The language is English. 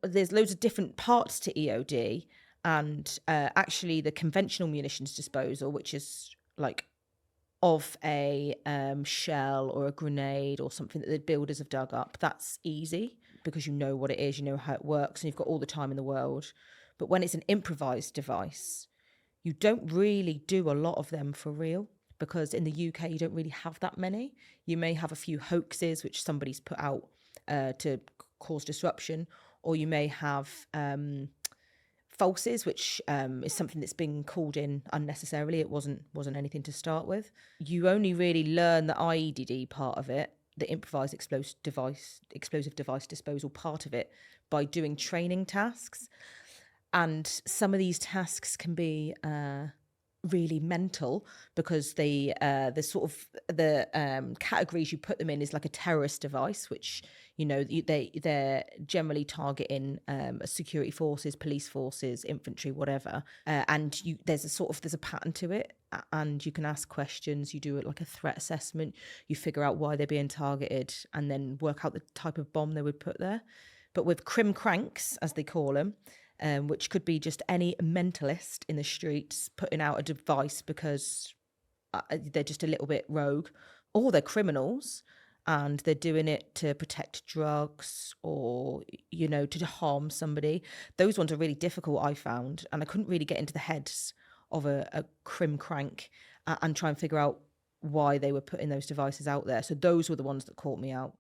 there's loads of different parts to EOD, and actually the conventional munitions disposal, which is like of a shell or a grenade or something that the builders have dug up, that's easy because you know what it is, you know how it works, and you've got all the time in the world. But when it's an improvised device, you don't really do a lot of them for real, because in the UK you don't really have that many. You may have a few hoaxes which somebody's put out to cause disruption, or you may have falses, which is something that's been called in unnecessarily. It wasn't anything to start with. You only really learn the IEDD part of it, the improvised explosive device disposal part of it, by doing training tasks. And some of these tasks can be really mental, because the categories you put them in is like a terrorist device, which they're generally targeting security forces, police forces, infantry, whatever. And there's a pattern to it, and you can ask questions. You do it like a threat assessment. You figure out why they're being targeted, and then work out the type of bomb they would put there. But with crim cranks, as they call them, which could be just any mentalist in the streets putting out a device because they're just a little bit rogue, or they're criminals and they're doing it to protect drugs, or, to harm somebody. Those ones are really difficult, I found, and I couldn't really get into the heads of a crim crank and try and figure out why they were putting those devices out there. So those were the ones that caught me out.